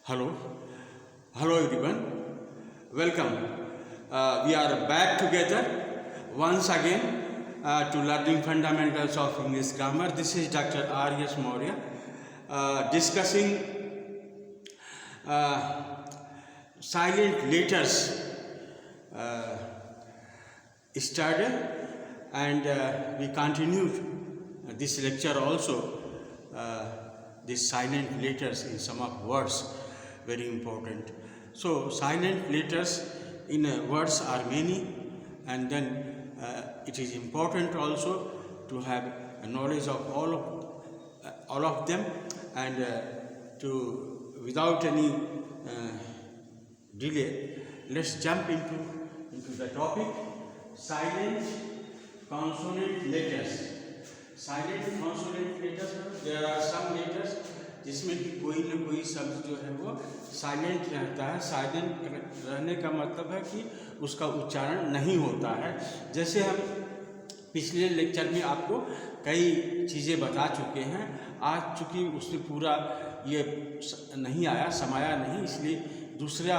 Hello, hello everyone. Welcome. We are back together once again to learning fundamentals of English grammar. This is Dr. R.S. Maurya discussing silent letters started, and we continued this lecture also. These silent letters in some of words very important. So silent letters in words are many, and then it is important also to have a knowledge of all of them, and to without any delay, let's jump into the topic. Silent consonant letters. Silent consonant letters, there are some letters जिसमें कि कोई न कोई शब्द जो है वो silent रहता है. साइलेंट रहने का मतलब है कि उसका उच्चारण नहीं होता है. जैसे हम पिछले लेक्चर में आपको कई चीज़ें बता चुके हैं. आज चूँकि उसने पूरा ये नहीं आया, समाया नहीं, इसलिए दूसरा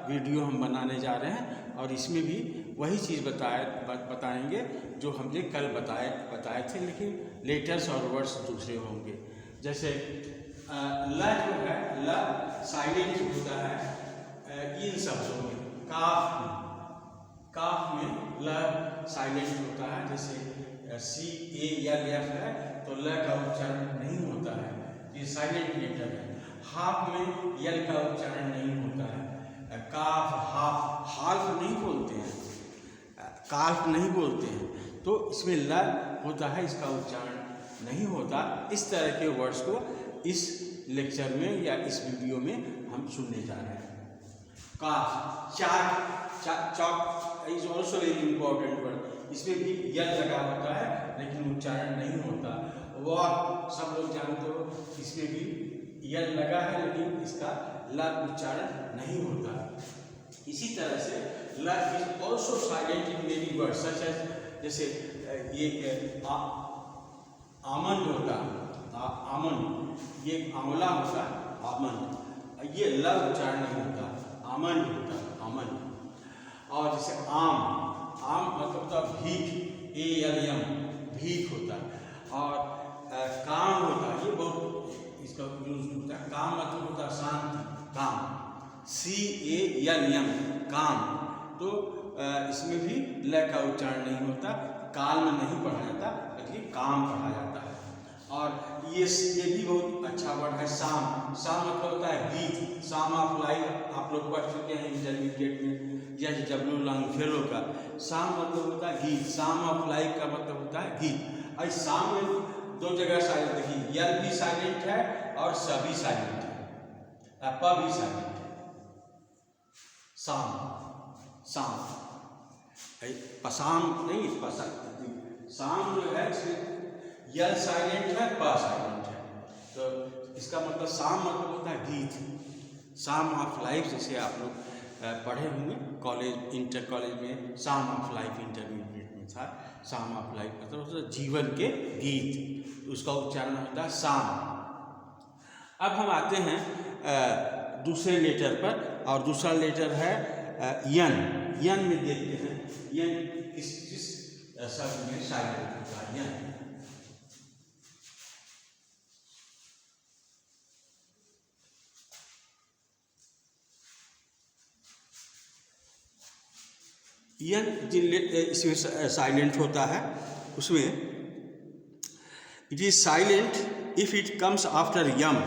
वीडियो हम बनाने जा रहे हैं और इसमें भी वही चीज़ बताएंगे जो हमने कल बताए थे, लेकिन लेटर्स और वर्ड्स दूसरे होंगे. जैसे ल जो है, ल साइलेंट होता है इन शब्दों में. काफ में ल साइलेंट होता है. जैसे सी ए एल एफ है तो ल का उच्चारण नहीं होता है, ये साइलेंट लेटर है. हाफ में यल का उच्चारण नहीं होता है. काफ हाफ हाल्फ नहीं बोलते हैं, काल्फ नहीं बोलते हैं, तो इसमें ल होता है, इसका उच्चारण नहीं होता. इस तरह के वर्ड्स को इस लेक्चर में या इस वीडियो में हम सुनने जा रहे हैं. Calf, chalk is also very important word. इसमें भी यल लगा होता है लेकिन उच्चारण नहीं होता. वॉक सब लोग जानते हो, इसमें भी यल लगा है लेकिन इसका ल उच्चारण नहीं होता. इसी तरह से L is also silent in many words such as, जैसे ये आमंड होता है, आमंड, ये आंवला होता है, आमंड, ये ल उच्चारण नहीं होता, आमंड होता है, आमंड. और जैसे आम मतलब होता भीख, ए एल एम, भीख होता है. और काम होता है, ये बहुत इसका यूज होता है. काम मतलब होता है शांति, काम, सी ए एल एम, काम. तो इसमें भी ल का उच्चारण नहीं होता. काल में नहीं पढ़ा जाता बल्कि काम पढ़ा जाता है. और ये भी बहुत अच्छा वर्ड है. शाम, शाम मतलब होता है गीत. शाम ऑफ लाइफ आप लोग पढ़ चुके हैं इंटरमीडिएट में, जज डब्ल्यू लॉन्गफेलो का. शाम मतलब होता है गीत. शाम ऑफ लाइफ का मतलब होता है गीत. और शाम में दो जगह साइलेंट, देखिए यल भी साइलेंट है और स भी साइलेंट है, प भी साइलेंट है. शाम, शाम, पसाम नहीं, शाम जो है यल साइलेंट है, प साइलेंट है. तो इसका मतलब शाम मतलब होता है गीत. शाम ऑफ लाइफ जैसे आप लोग पढ़े होंगे कॉलेज, इंटर कॉलेज में शाम ऑफ लाइफ इंटरमीडिएट में था. शाम ऑफ लाइफ मतलब होता है जीवन के गीत, उसका उच्चारण होता है शाम. अब हम आते हैं दूसरे लेटर पर, और दूसरा लेटर है यन. यन में देखते हैं यन किस शब्द में साइलेंट होता है. यन, यन जिन इसमें साइलेंट होता है उसमें it is silent if it comes after M.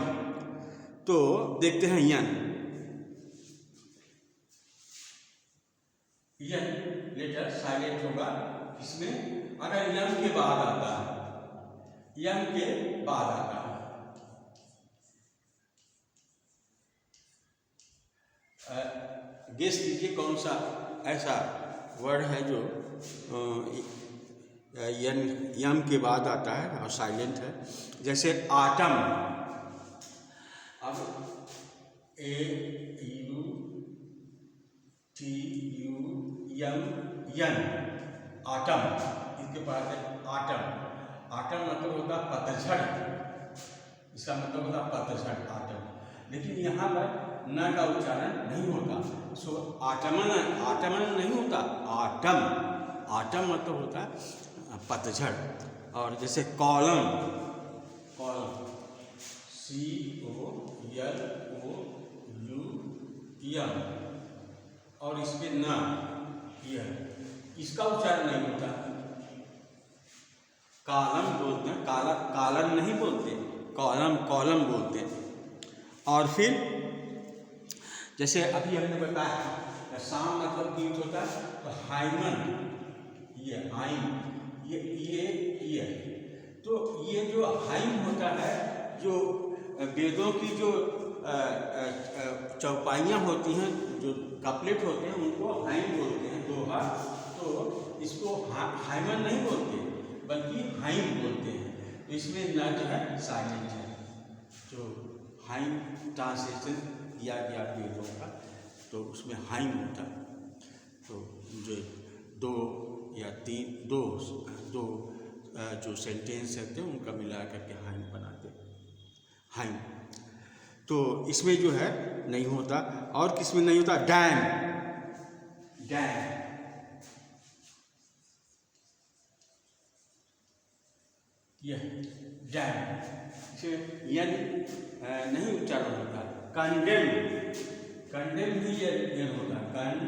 तो देखते हैं यन. यन लेटर साइलेंट होगा इसमें अगर यम के बाद आता है, यम के बाद आता है. गेस कीजिए कौन सा ऐसा वर्ड है जो यम के बाद आता है और साइलेंट है. जैसे आटम. अब A U T U M, N, autumn, इसके बाद है आटम. आटम मतलब होता पतझड़, इसका मतलब होता पतझड़, आटम. लेकिन यहाँ पर न का उच्चारण नहीं होता। सो आटमन, आटमन नहीं होता, आटम, आटम मतलब होता है पतझड़। और जैसे कॉलम, कॉलम COLOUM, और इस पे न, यह, इसका उच्चारण नहीं होता। कॉलम बोलते हैं, कॉलम नहीं बोलते, कॉलम, कॉलम बोलते हैं। और फिर जैसे अभी हमने बताया शाम मतलब कीट होता है, तो हाइमन, ये हाइम, ये तो ये जो हाइम होता है, जो वेदों की जो चौपाइयाँ होती हैं, जो कपलेट होते हैं, उनको हाइम बोलते हैं, दोहा। तो इसको हाइमन नहीं बोलते बल्कि हाइम बोलते हैं। तो इसमें न जो है साइलेंट है, जो हाइम ट्रांसलेशन किया गया वेदों का, तो उसमें हाइम होता है। तो जो दो या तीन, दो जो सेंटेंस होते हैं उनका मिला करके हाइम बनाते हैं, हाइम। तो इसमें जो है नहीं होता। और किसमें नहीं होता? डैम, डैम, यह डैम, इसमें यन नहीं उच्चारण होता। कंडेम, कंडेम भी यन होता, कंडेम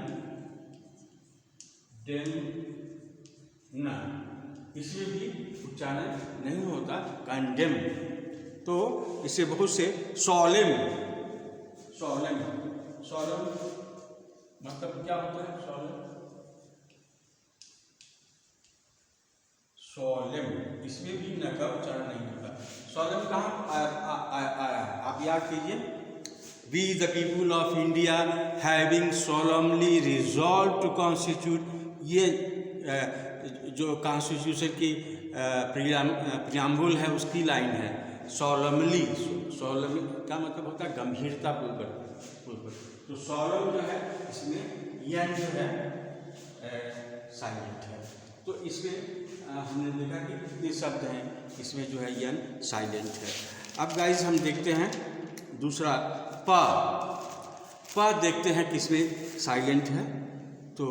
न, इसमें भी उच्चारण नहीं होता, कंडेम। तो इससे बहुत से सोलेम, सोलेम, सोलेम मतलब क्या होता है? सोलेम, सोलेम, इसमें भी न का उच्चारण नहीं होता। सोलेम कहाँ आया? आप याद कीजिए, We the people of India having solemnly resolved to constitute, ये जो कॉन्स्टिट्यूशन की प्रियम्बुल है उसकी लाइन है। सोलमली, सोलम का मतलब होता है गंभीरता पूर्वक। तो सोलम जो है इसमें यन जो है साइलेंट है। तो इसमें हमने देखा कि कितने शब्द हैं, इसमें जो है यन साइलेंट है। अब गाइस हम देखते हैं दूसरा प, प देखते हैं किसमें साइलेंट है। तो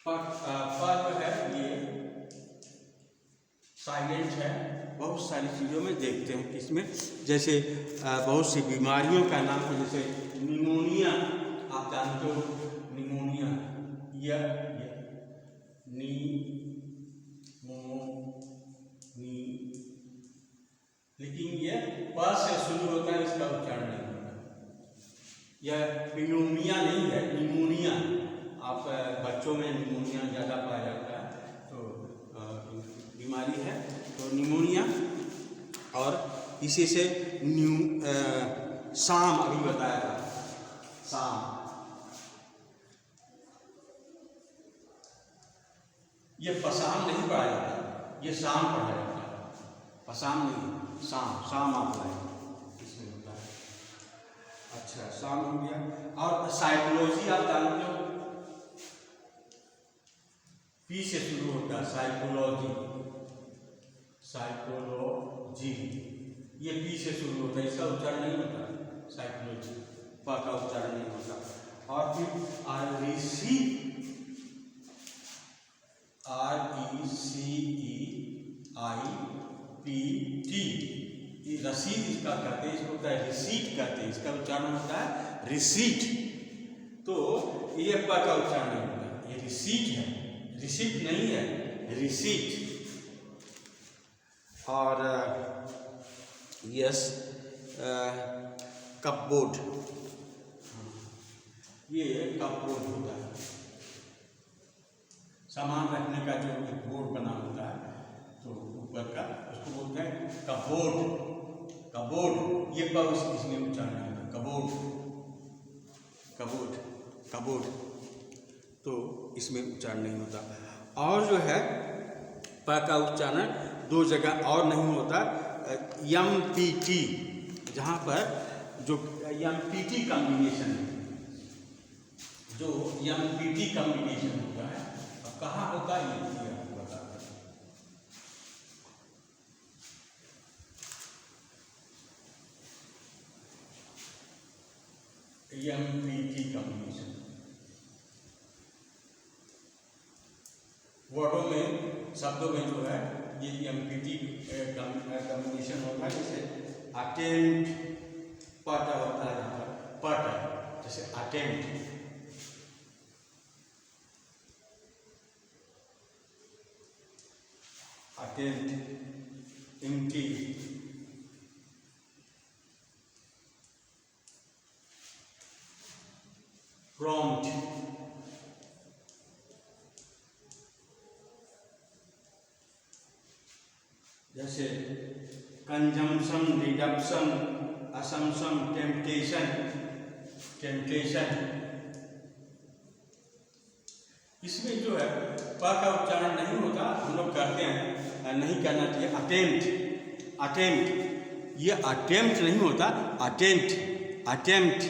प जो है ये साइलेंट है। बहुत सारी चीज़ों में देखते हैं किसमें, जैसे बहुत सी बीमारियों का नाम है, जैसे निमोनिया, आप जानते हो निमोनिया, लेकिन ये प से शुरू होता है, इसका उच्चारण नहीं होता। यह निमोनिया नहीं है, निमोनिया। आप बच्चों में निमोनिया ज़्यादा पाया जाता है, तो बीमारी है, तो निमोनिया। और इसी से शाम अभी बताया था, शाम, ये पशाम नहीं पढ़ा जाता, ये शाम पढ़ा जाता है, पशाम नहीं, शाम, शाम आप पढ़ाएंगे, इसमें होता है। अच्छा, शाम हो गया। और साइकोलॉजी आप जानते हो, पी से शुरू होता है, साइकोलॉजी, साइकोलॉजी, ये पी से शुरू होता है, इसका उच्चारण नहीं होता, साइकोलॉजी, प का उच्चारण नहीं होता। और फिर रिसीट, RECEIPT, ये रसीद इसका कहते हैं, इसको होता है रिसीट कहते हैं, इसका उच्चारण होता है रिसीट। तो ये प का उच्चारण नहीं होता, ये रिसीट है, रिसीट नहीं है, रिसीट। और यस, कपबोर्ड, ये कपबोर्ड होता है, सामान रखने का जो एक बोर्ड बना होता है, तो ऊपर का, उसको बोलते हैं कपबोर्ड, कपबोर्ड। ये पर इसमें उच्चारण है, कपबोर्ड, कपबोर्ड, कपबोर्ड, तो इसमें उच्चारण नहीं होता। और जो है प का उच्चारण दो जगह और नहीं होता, MPT, जहाँ पर जो MPT कॉम्बिनेशन है, जो MPT कम्बिनेशन होता है, अब कहाँ होता है ये आपको बता दें। MPT कम्बिनेशन वर्डों में, शब्दों में जो है ये MPT कम्बिनेशन होता है। जैसे अटेम्प्ट पट होता है, यहाँ पर पट है, जैसे अटेम्प्ट, अटेम्प्ट, एम्प्टी, प्रॉम्प्ट, जैसे consumption, reduction, assumption, temptation, temptation. इसमें जो है प का उच्चारण नहीं होता, हम लोग करते हैं, नहीं करना चाहिए। अटेम्प्ट, अटेम्प्ट, ये अटेम्प्ट नहीं होता, अटेम्प्ट, अटेम्प्ट,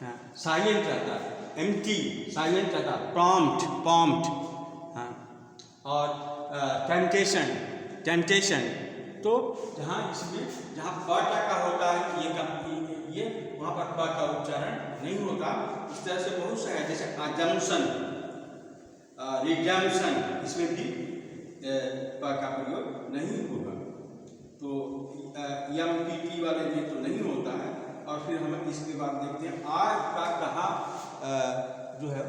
हाँ साइलेंट रहता है। एम्प्टी साइलेंट रहता है। प्रॉम्प्ट, प्रॉम्प्ट, हाँ। और टेम्पटेशन, टेम्पटेशन। तो जहाँ इसमें जहाँ प का होता है ये वहाँ पर प का उच्चारण नहीं होता। इस तरह से बहुत से है, जैसे अजम्पशन, रिडम्पशन, इसमें भी प का प्रयोग नहीं होगा। तो MPT वाले में तो नहीं होता है। और फिर हम इसके बाद देखते हैं आर का कहाँ जो है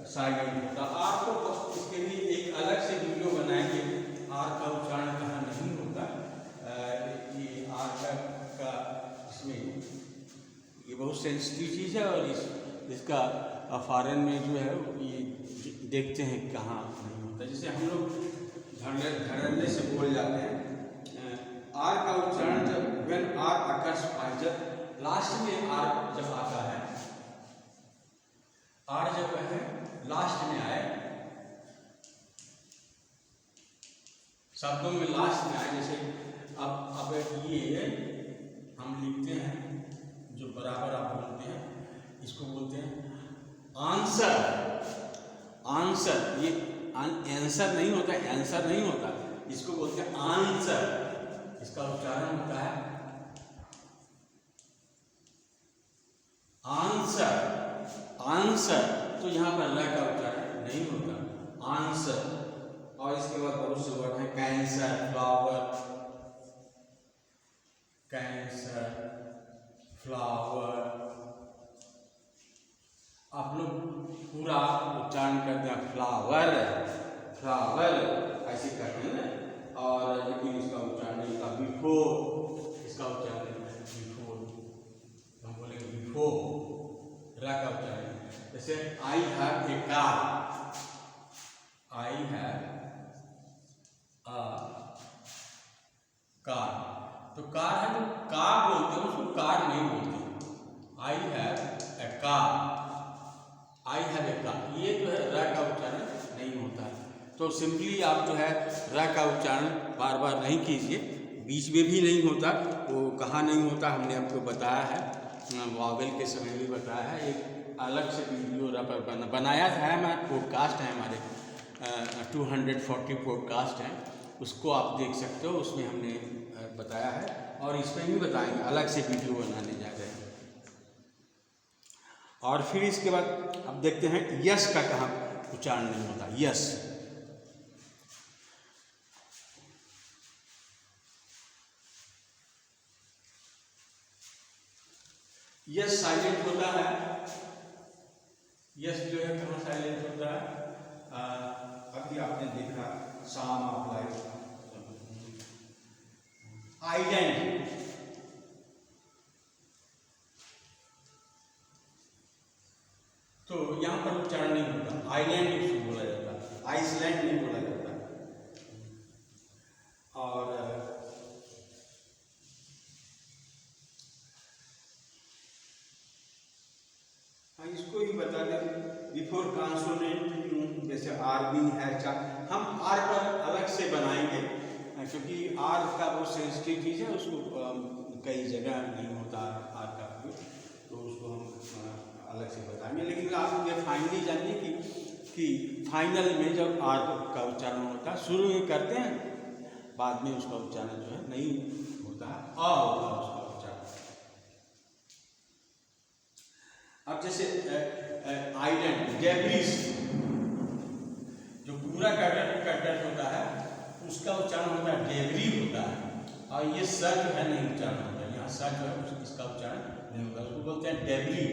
साइलेंट होता है। आर को इसके लिए एक अलग से वीडियो बनाएंगे, आर का उच्चारण कहाँ नहीं होता। ये आर का इसमें ये बहुत सेंसिटिव चीज़ है, और इसका फॉरेन में जो है ये देखते हैं कहाँ नहीं होता। जैसे हम लोग धड़ल्ले से बोल जाते हैं, आर का उच्चारण जब व्हेन आर अकर्स, जब लास्ट में आर जब आता है, आर जब है लास्ट में आए, शब्दों में लास्ट में आए, जैसे अब ये हम लिखते हैं जो बराबर आप बोलते हैं, इसको बोलते हैं आंसर, आंसर। ये आंसर नहीं होता, आंसर नहीं होता, इसको बोलते हैं आंसर। इसका उच्चारण होता है आंसर, आंसर। तो यहाँ पर ल का उच्चारण नहीं होता, आंसर। और इसके बाद बहुत से वर्ड है, कैंसर, फ्लावर, कैंसर, फ्लावर। आप लोग पूरा उच्चारण करते हैं फ्लावर, फ्लावर ऐसे करते हैं ना। और लेकिन इसका उच्चारण नहीं होता बिफोर, इसका उच्चारण बिफोर, हम बोलेंगे बिफोर, रा का उच्चारण। जैसे I have a car, I have a car. तो कार है तो कार बोलते हैं, उसको कार नहीं बोलते। I have a car, I have a car, ये जो है र का उच्चारण नहीं होता है। तो सिंपली आप जो है र का उच्चारण बार बार नहीं कीजिए, बीच में भी नहीं होता। वो कहाँ नहीं होता हमने आपको बताया है, वॉवेल के समय भी बताया है। एक अलग से वीडियो र पर बनाया था, मैं पॉडकास्ट है हमारे 240 पॉडकास्ट हैं, उसको आप देख सकते हो, उसमें हमने बताया है। और इसमें भी बताएंगे, अलग से वीडियो बनाने जा रहे हैं। और फिर इसके बाद अब देखते हैं यस का कहाँ उच्चारण नहीं होता। यस, यस साइलेंट होता है। यस जो है कहाँ साइलेंट होता है, अभी आपने देखा शाम ऑफ लाइफ, आइलैंड, तो यहाँ पर उच्चारण नहीं होता। आइलैंड उसको बोला जाता है, आइसलैंड नहीं बोला जाता। और इसको ही बता दें, बिफोर कॉन्सोनेंट, जैसे आर भी है, हम आर पर अलग से बनाएंगे, क्योंकि आर का बहुत सेंसिटिव चीज़ है, उसको कई जगह नहीं होता आर का, तो उसको हम अलग से बताएंगे। है में, लेकिन आप ये फाइनली जानिए कि फाइनल में जब आर का उच्चारण होता है, शुरू में करते हैं, बाद में उसका उच्चारण जो है नहीं होता है, आ होता है उसका उच्चारण। अब जैसे आइलैंड, डेब्रिस, जो पूरा कटर होता है उसका उच्चारण होता है डेब्री होता है, और ये स जो है नहीं उच्चारण होता है, यहाँ स जो है इसका उच्चारण नहीं होता, उसको बोलते हैं डेब्री।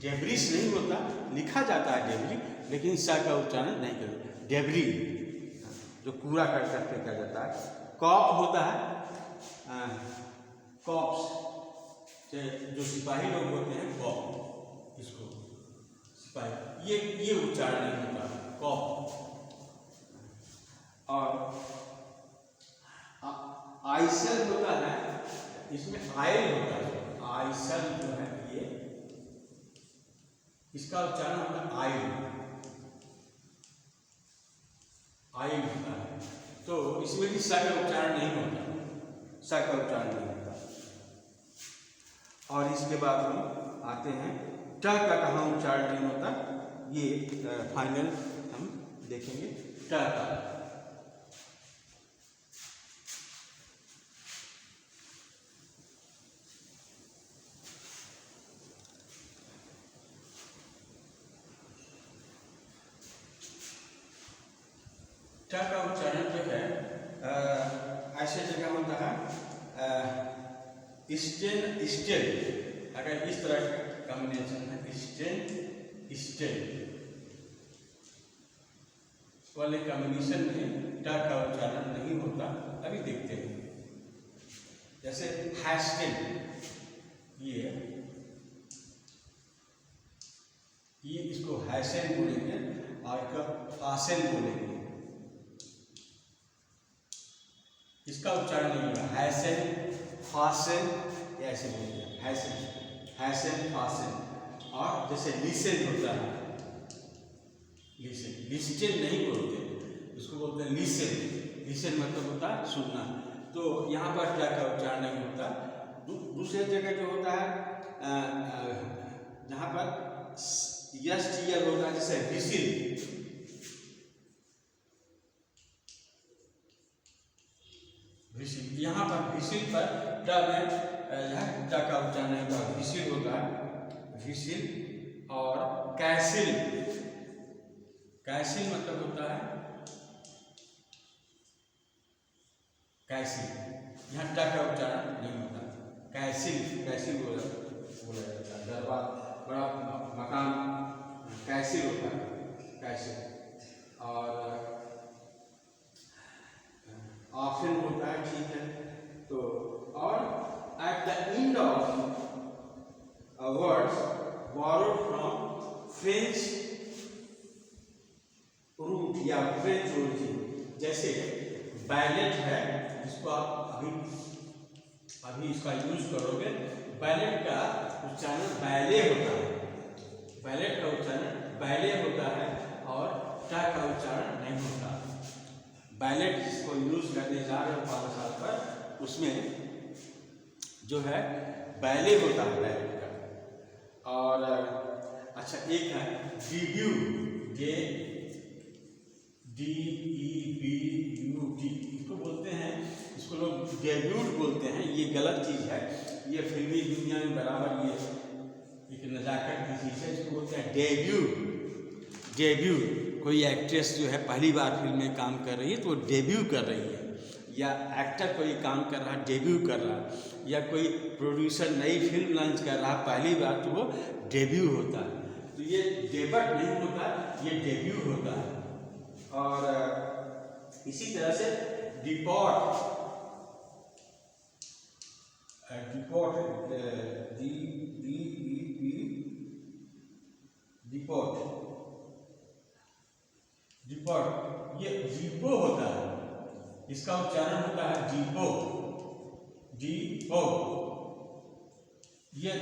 डेब्रिस नहीं होता, लिखा जाता है डेब्री, लेकिन स का उच्चारण नहीं करते, डेब्री जो पूरा कटर पे किया जाता है। कॉप होता है, कॉप्स, जो सिपाही लोग होते हैं कॉप, इसको सिपाही, ये उच्चारण नहीं होता कॉप। और आइसल होता है, इसमें आयल होता है, आइसल जो है ये, इसका उच्चारण होता है आयल, आयल होता है, तो इसमें भी स का उच्चारण नहीं होता, स का उच्चारण नहीं होता। और इसके बाद हम आते हैं ट का कहाँ उच्चारण नहीं होता, ये फाइनल हम देखेंगे ट का। ट का उच्चारण जो है ऐसे जगह होता है, स्टेन स्टेल, अगर इस तरह का कॉम्बिनेशन है स्टेन स्टेल वाले कॉम्बिनेशन में ट का उच्चारण नहीं होता। अभी देखते हैं, जैसे हैस्टेन, ये इसको हैसेन बोलेंगे और फासेन बोलेंगे, इसका उच्चारण नहीं होगा, हैसेन फासेन ऐसे बोलेंगे, हैसेन हैसेन फासेन। और जैसे लिसेन होता है, लिसेन, लिस्टेन नहीं बोलते, इसको बोलते हैं लिसेन, लिसेन मतलब होता है सुनना, तो यहाँ पर क्या का उच्चारण नहीं होता। दूसरे जगह जो होता है जहाँ पर यस टीयर होता है, जैसे विसिल, यहाँ पर विसिल पर ट में ट का उच्चारण नहीं होता, विसिल होता है, विसिल। और कैसिल, कैसिल मतलब होता है कैसिल, यहाँ ट का उच्चारण नहीं होता, कैसिल, कैसिल बोला जाता है, दरबार बड़ा मकान कैसिल होता है, कैसिल। और ऑप्शन होता है, ठीक है। तो और at the end of words borrowed from French root या फ्रेंच ओरिजिन, जैसे बैलेट है, जिसको आप अभी इसका यूज करोगे, बैलेट का उच्चारण बैले होता है, बैलेट का उच्चारण बैले होता है और ट का उच्चारण नहीं होता। बैलेट जिसको यूज करने जा रहे हो 5 साल पर, उसमें जो है बैले होता है बैलेट का। और अच्छा एक है डिब्यू, DEBUT, इसको बोलते हैं, इसको लोग डेब्यूट बोलते हैं, ये गलत चीज़ है, ये फिल्मी दुनिया में बराबर ये एक नजाकत की चीज़ है, इसको बोलते हैं डेब्यू। डेब्यू, कोई एक्ट्रेस जो है पहली बार फिल्म में काम कर रही है तो वो डेब्यू कर रही है, या एक्टर कोई काम कर रहा है डेब्यू कर रहा है, या कोई प्रोड्यूसर नई फिल्म लॉन्च कर रहा है पहली बार, तो वो डेब्यू होता है। तो ये डेबट नहीं होता, ये डेब्यू होता है। और इसी तरह से डिपोर्ट, डिपोर्ट, डिपोर्ट, डिपोर्ट, ये डिपो होता है, इसका उच्चारण होता है डिपो, डिपो, ये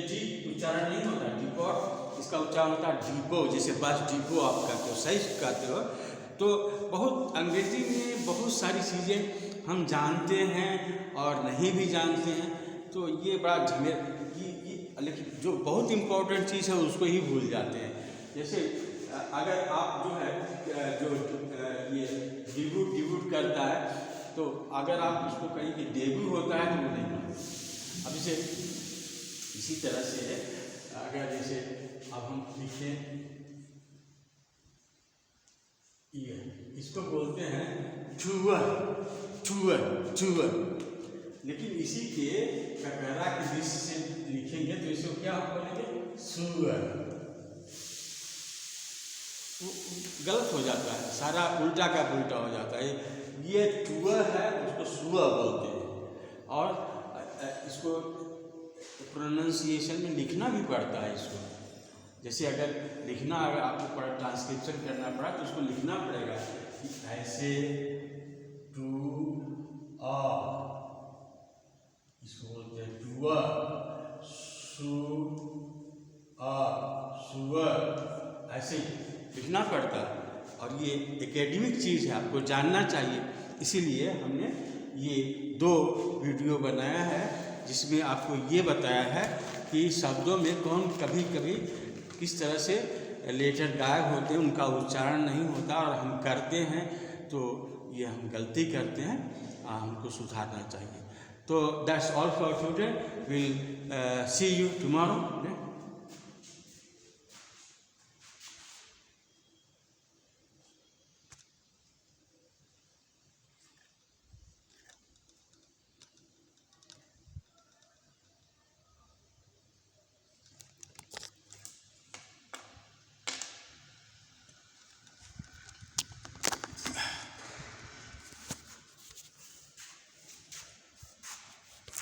डी उच्चारण नहीं होता, डिपोर्ट, इसका उच्चारण होता है डिपो, जैसे बस डिपो आप कहते हो, सही कहते हो। तो बहुत अंग्रेजी में बहुत सारी चीज़ें हम जानते हैं और नहीं भी जानते हैं, तो ये बड़ा झमेला, ये लेकिन जो बहुत इम्पोर्टेंट चीज़ है उसको ही भूल जाते हैं। जैसे अगर आप जो है जो ये डिब्यूट करता है, तो अगर आप उसको कहीं कि डेब्यू होता है तो वो नहीं मानते। अब इसे इसी तरह से है, अगर जैसे अब हम लिखें ये, इसको बोलते हैं टूअर टूअर टूअर, लेकिन इसी के ककहरा के दृष्टि से लिखेंगे तो इसको क्या बोलेंगे, सुअर। गलत हो जाता है, सारा उल्टा का उल्टा हो जाता है। ये टूअर है, उसको सुअर बोलते हैं, और इसको प्रोनाउंसिएशन में लिखना भी पड़ता है इसको। जैसे अगर लिखना, अगर आपको ट्रांसक्रिप्शन करना पड़ा तो उसको लिखना पड़ेगा कि ऐसे टू आ, इसको बोलते हैं टूअर, सु आ सुअर, ऐसे लिखना पड़ता है। और ये एकेडमिक चीज़ है, आपको जानना चाहिए। इसीलिए हमने ये 2 वीडियो बनाया है जिसमें आपको ये बताया है कि शब्दों में कौन कभी कभी किस तरह से लेटर गायब होते हैं, उनका उच्चारण नहीं होता और हम करते हैं तो ये हम गलती करते हैं, हमको सुधारना चाहिए। तो that's all for today, will see you tomorrow.